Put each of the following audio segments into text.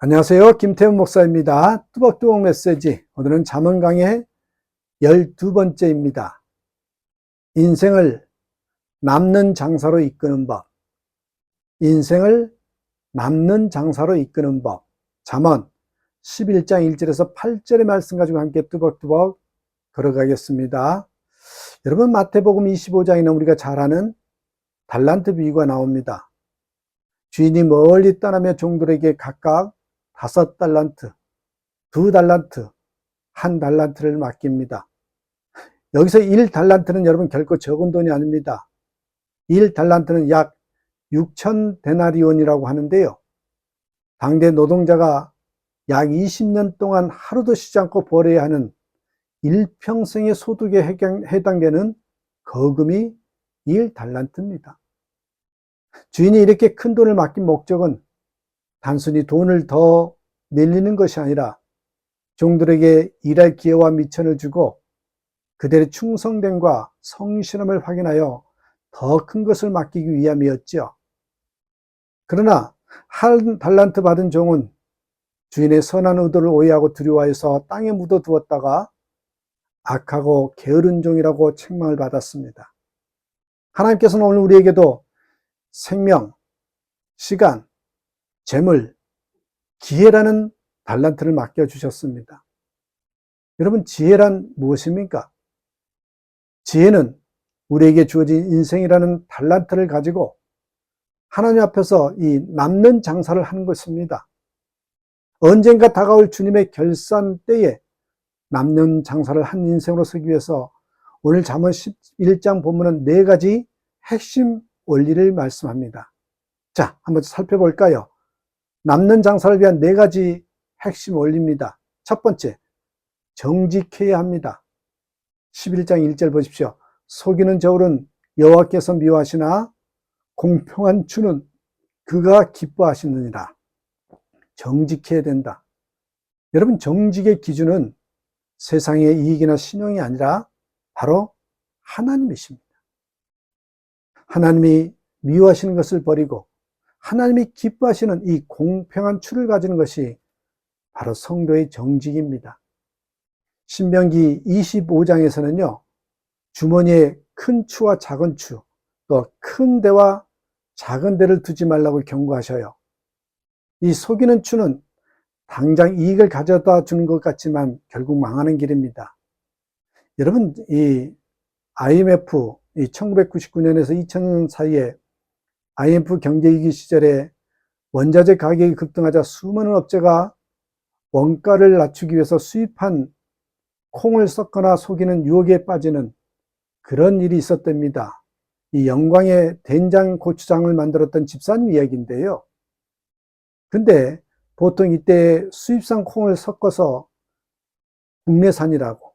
안녕하세요. 김태훈 목사입니다. 뚜벅뚜벅 메시지. 오늘은 잠언 강의 12번째입니다. 인생을 남는 장사로 이끄는 법. 인생을 남는 장사로 이끄는 법. 잠언 11장 1절에서 8절의 말씀 가지고 함께 뚜벅뚜벅 걸어가겠습니다. 여러분, 마태복음 25장에는 우리가 잘 아는 달란트 비유가 나옵니다. 주인이 멀리 떠나며 종들에게 각각 5달란트, 2달란트, 1달란트를 맡깁니다. 여기서 1달란트는 여러분 결코 적은 돈이 아닙니다. 1달란트는 약 6,000데나리온이라고 하는데요. 당대 노동자가 약 20년 동안 하루도 쉬지 않고 벌어야 하는 일평생의 소득에 해당되는 거금이 1달란트입니다. 주인이 이렇게 큰 돈을 맡긴 목적은 단순히 돈을 더 늘리는 것이 아니라 종들에게 일할 기회와 미천을 주고 그들의 충성됨과 성실함을 확인하여 더 큰 것을 맡기기 위함이었죠. 그러나 1달란트 받은 종은 주인의 선한 의도를 오해하고 두려워해서 땅에 묻어두었다가 악하고 게으른 종이라고 책망을 받았습니다. 하나님께서는 오늘 우리에게도 생명, 시간, 재물, 기회라는 달란트를 맡겨주셨습니다. 여러분, 지혜란 무엇입니까? 지혜는 우리에게 주어진 인생이라는 달란트를 가지고 하나님 앞에서 이 남는 장사를 하는 것입니다. 언젠가 다가올 주님의 결산 때에 남는 장사를 한 인생으로 서기 위해서 오늘 잠언 11장 본문은 4가지 핵심 원리를 말씀합니다. 자, 한번 살펴볼까요? 남는 장사를 위한 4가지 핵심 원리입니다. 첫 번째, 정직해야 합니다. 11장 1절 보십시오. 속이는 저울은 여호와께서 미워하시나 공평한 주는 그가 기뻐하시느니라. 정직해야 된다. 여러분, 정직의 기준은 세상의 이익이나 신용이 아니라 바로 하나님이십니다. 하나님이 미워하시는 것을 버리고 하나님이 기뻐하시는 이 공평한 추를 가지는 것이 바로 성도의 정직입니다. 신명기 25장에서는요, 주머니에 큰 추와 작은 추, 또 큰 대와 작은 대를 두지 말라고 경고하셔요. 이 속이는 추는 당장 이익을 가져다 주는 것 같지만 결국 망하는 길입니다. 여러분, 이 IMF, 1999년에서 2000년 사이에 IMF 경제위기 시절에 원자재 가격이 급등하자 수많은 업체가 원가를 낮추기 위해서 수입한 콩을 섞거나 속이는 유혹에 빠지는 그런 일이 있었답니다. 이 영광의 된장 고추장을 만들었던 집사님 이야기인데요. 근데 보통 이때 수입산 콩을 섞어서 국내산이라고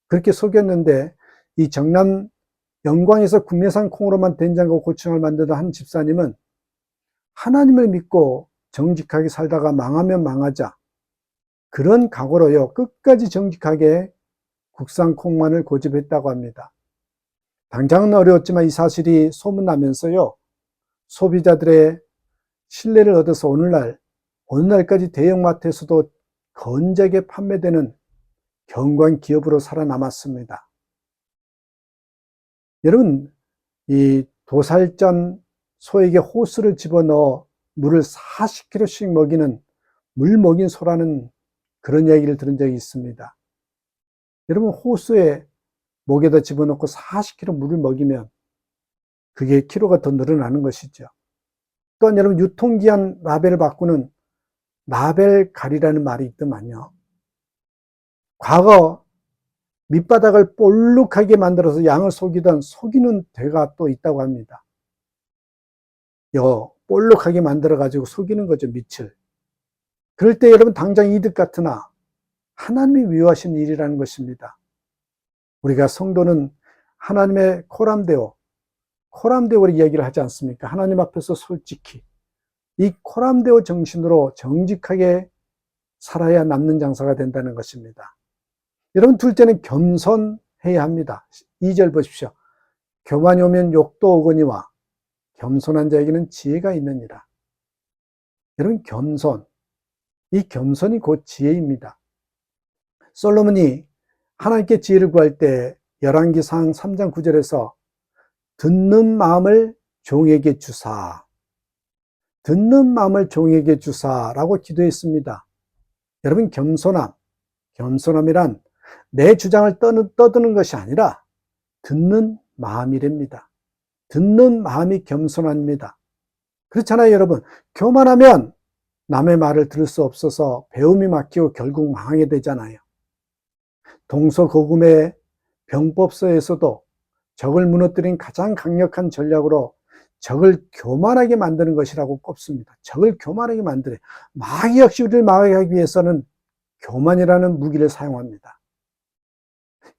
그렇게 속였는데, 이 정남 영광에서 국내산 콩으로만 된장과 고추장을 만들던 한 집사님은 하나님을 믿고 정직하게 살다가 망하면 망하자, 그런 각오로요, 끝까지 정직하게 국산 콩만을 고집했다고 합니다. 당장은 어려웠지만 이 사실이 소문나면서요, 소비자들의 신뢰를 얻어서 오늘날까지 대형마트에서도 건재하게 판매되는 견고한 기업으로 살아남았습니다. 여러분, 이 도살전 소에게 호수를 집어넣어 물을 40kg씩 먹이는 물 먹인 소라는 그런 이야기를 들은 적이 있습니다. 여러분, 호수에 목에다 집어넣고 40kg 물을 먹이면 그게 키로가 더 늘어나는 것이죠. 또한 여러분, 유통기한 라벨을 바꾸는 라벨갈이라는 말이 있더만요. 과거 밑바닥을 볼록하게 만들어서 양을 속이던 속이는 되가 또 있다고 합니다. 볼록하게 만들어가지고 속이는 거죠, 밑을. 그럴 때 여러분, 당장 이득 같으나 하나님이 미워하시는 일이라는 것입니다. 우리가 성도는 하나님의 코람데오로 이야기를 하지 않습니까? 하나님 앞에서 솔직히 이 코람데오 정신으로 정직하게 살아야 남는 장사가 된다는 것입니다. 여러분, 둘째는 겸손해야 합니다. 2절 보십시오. 교만이 오면 욕도 오거니와 겸손한 자에게는 지혜가 있느니라. 여러분, 겸손. 이 겸손이 곧 지혜입니다. 솔로몬이 하나님께 지혜를 구할 때 열왕기상 3장 9절에서 듣는 마음을 종에게 주사, 듣는 마음을 종에게 주사라고 기도했습니다. 여러분, 겸손함이란 내 주장을 떠드는 것이 아니라 듣는 마음이랍니다. 듣는 마음이 겸손합니다. 그렇잖아요, 여러분. 교만하면 남의 말을 들을 수 없어서 배움이 막히고 결국 망하게 되잖아요. 동서고금의 병법서에서도 적을 무너뜨린 가장 강력한 전략으로 적을 교만하게 만드는 것이라고 꼽습니다. 적을 교만하게 만들어요. 마귀 역시 우리를 망하게 하기 위해서는 교만이라는 무기를 사용합니다.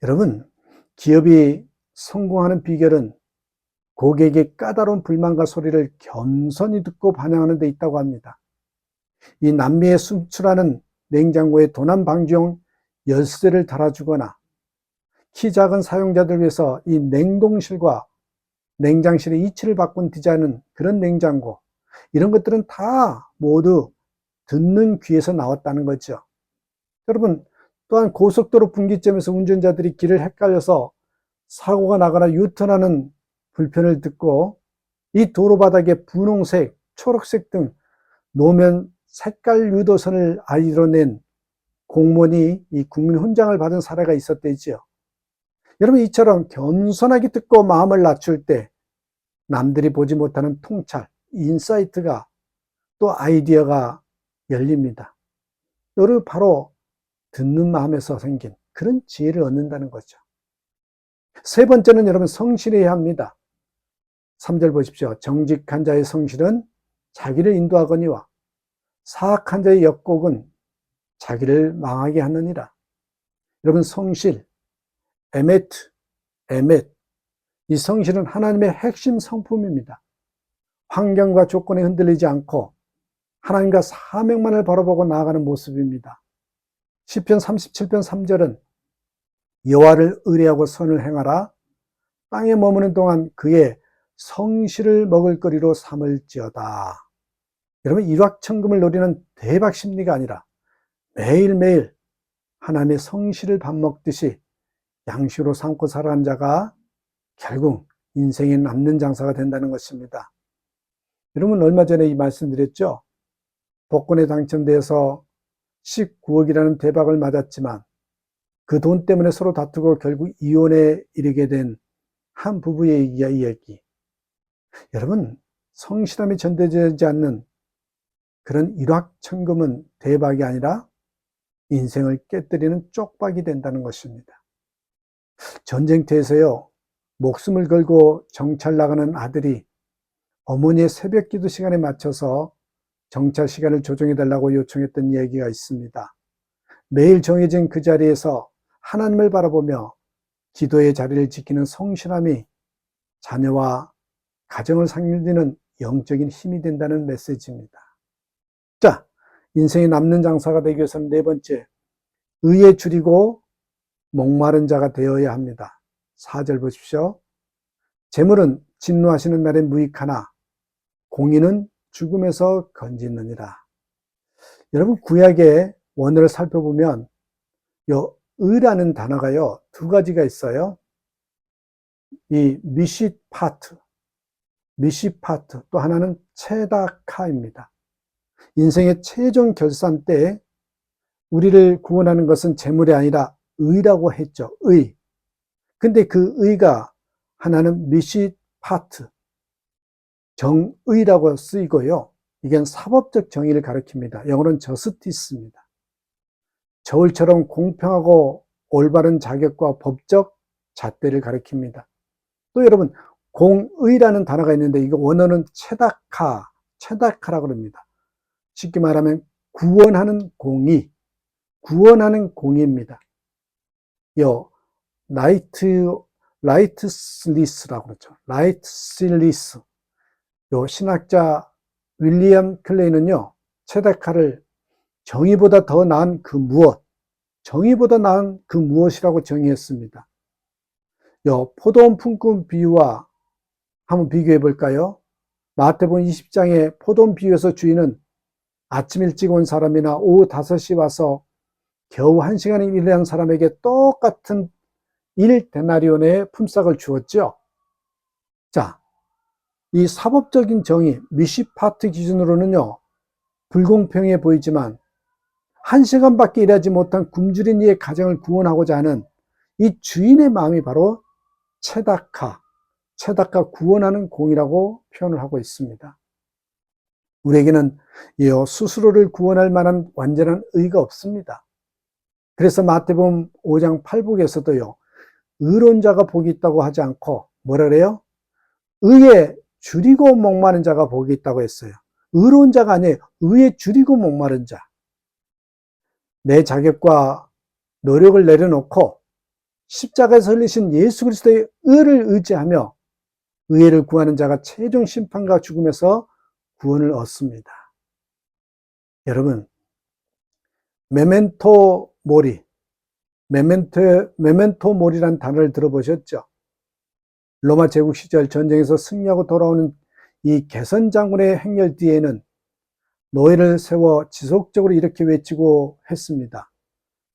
여러분, 기업이 성공하는 비결은 고객의 까다로운 불만과 소리를 겸손히 듣고 반영하는 데 있다고 합니다. 이 남미에 수출하는 냉장고에 도난 방지용 열쇠를 달아주거나 키 작은 사용자들 위해서 이 냉동실과 냉장실의 이치를 바꾼 디자인은 그런 냉장고, 이런 것들은 다 모두 듣는 귀에서 나왔다는 거죠. 여러분, 또한 고속도로 분기점에서 운전자들이 길을 헷갈려서 사고가 나거나 유턴하는 불편을 듣고 이 도로 바닥에 분홍색, 초록색 등 노면 색깔 유도선을 아이디로 낸 공무원이 이 국민 훈장을 받은 사례가 있었대지요. 여러분, 이처럼 겸손하게 듣고 마음을 낮출 때 남들이 보지 못하는 통찰, 인사이트가 또 아이디어가 열립니다. 이를 바로 듣는 마음에서 생긴 그런 지혜를 얻는다는 거죠. 세 번째는 여러분, 성실해야 합니다. 3절 보십시오. 정직한 자의 성실은 자기를 인도하거니와 사악한 자의 역곡은 자기를 망하게 하느니라. 여러분, 성실, 에메트, 이 성실은 하나님의 핵심 성품입니다. 환경과 조건에 흔들리지 않고 하나님과 사명만을 바라보고 나아가는 모습입니다. 시편 37편 3절은 여호와를 의뢰하고 선을 행하라. 땅에 머무는 동안 그의 성실을 먹을거리로 삼을지어다. 여러분, 일확천금을 노리는 대박 심리가 아니라 매일매일 하나님의 성실을 밥 먹듯이 양식으로 삼고 살아가는 자가 결국 인생에 남는 장사가 된다는 것입니다. 여러분, 얼마 전에 이 말씀드렸죠. 복권에 당첨돼서 19억이라는 대박을 맞았지만 그 돈 때문에 서로 다투고 결국 이혼에 이르게 된 한 부부의 이야기. 여러분, 성실함이 전달되지 않는 그런 일확천금은 대박이 아니라 인생을 깨뜨리는 쪽박이 된다는 것입니다. 전쟁터에서요, 목숨을 걸고 정찰 나가는 아들이 어머니의 새벽 기도 시간에 맞춰서 정찰 시간을 조정해 달라고 요청했던 얘기가 있습니다. 매일 정해진 그 자리에서 하나님을 바라보며 기도의 자리를 지키는 성실함이 자녀와 가정을 살리는 영적인 힘이 된다는 메시지입니다. 자, 인생에 남는 장사가 되기 위해서는 네 번째, 의에 줄이고 목마른 자가 되어야 합니다. 4절 보십시오. 재물은 진노하시는 날에 무익하나 공의는 죽음에서 건지느니라. 여러분, 구약의 원어를 살펴보면 요 의라는 단어가요, 두 가지가 있어요. 이 미시파트, 또 하나는 체다카입니다. 인생의 최종 결산 때 우리를 구원하는 것은 재물이 아니라 의라고 했죠. 의. 근데 그 의가 하나는 미시파트, 정의라고 쓰이고요. 이건 사법적 정의를 가리킵니다. 영어로는 저스티스입니다. 저울처럼 공평하고 올바른 자격과 법적 잣대를 가리킵니다. 또 여러분, 공의라는 단어가 있는데 이거 원어는 체다카라고 합니다. 쉽게 말하면 구원하는 공의, 구원하는 공의입니다. 요 라이트슬리스라고 그러죠. 라이트슬리스. 요 신학자 윌리엄 클레이는요, 체다카를 정의보다 더 나은 그 무엇, 정의보다 나은 그 무엇이라고 정의했습니다. 요 포도원 품꾼 비유와 한번 비교해 볼까요? 마태복음 20장의 포도원 비유에서 주인은 아침 일찍 온 사람이나 오후 5시 와서 겨우 1시간을 일한 사람에게 똑같은 1데나리온의 품삯을 주었죠. 자, 이 사법적인 정의, 미시파트 기준으로는요, 불공평해 보이지만 1시간밖에 일하지 못한 굶주린 이의 가정을 구원하고자 하는 이 주인의 마음이 바로 체다카 구원하는 공이라고 표현을 하고 있습니다. 우리에게는 스스로를 구원할 만한 완전한 의가 없습니다. 그래서 마태복음 5장 8복에서도요, 의론자가 복이 있다고 하지 않고 뭐라 그래요? 의에 줄이고 목마른 자가 복이 있다고 했어요. 의로운 자가 아니에요. 의에 줄이고 목마른 자. 내 자격과 노력을 내려놓고 십자가에서 흘리신 예수 그리스도의 의를 의지하며 의를 구하는 자가 최종 심판과 죽음에서 구원을 얻습니다. 여러분, 메멘토 모리란 단어를 들어보셨죠? 로마 제국 시절 전쟁에서 승리하고 돌아오는 이 개선 장군의 행렬 뒤에는 노예를 세워 지속적으로 이렇게 외치고 했습니다.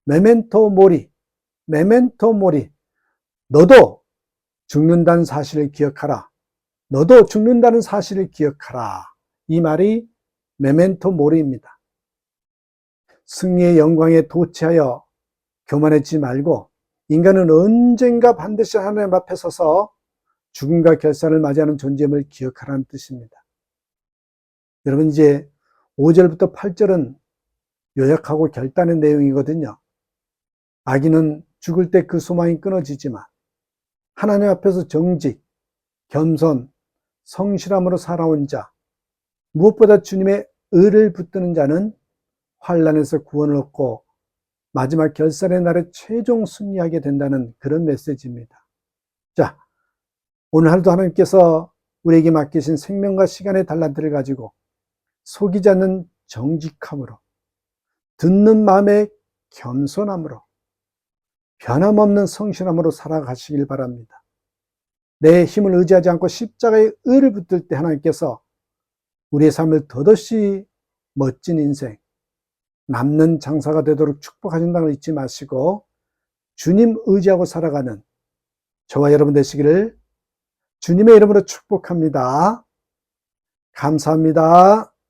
메멘토 모리, 너도 죽는다는 사실을 기억하라. 너도 죽는다는 사실을 기억하라. 이 말이 메멘토 모리입니다. 승리의 영광에 도취하여 교만하지 말고 인간은 언젠가 반드시 하나님 앞에 서서 죽음과 결산을 맞이하는 존재임을 기억하라는 뜻입니다. 여러분, 이제 5절부터 8절은 요약하고 결단의 내용이거든요. 악인은 죽을 때 그 소망이 끊어지지만 하나님 앞에서 정직, 겸손, 성실함으로 살아온 자, 무엇보다 주님의 의를 붙드는 자는 환난에서 구원을 얻고 마지막 결산의 날에 최종 승리하게 된다는 그런 메시지입니다. 자, 오늘 하루도 하나님께서 우리에게 맡기신 생명과 시간의 달란트를 가지고 속이지 않는 정직함으로, 듣는 마음의 겸손함으로, 변함없는 성실함으로 살아가시길 바랍니다. 내 힘을 의지하지 않고 십자가의 의를 붙들 때 하나님께서 우리의 삶을 더없이 멋진 인생, 남는 장사가 되도록 축복하신다는 걸 잊지 마시고 주님 의지하고 살아가는 저와 여러분 되시기를 주님의 이름으로 축복합니다. 감사합니다.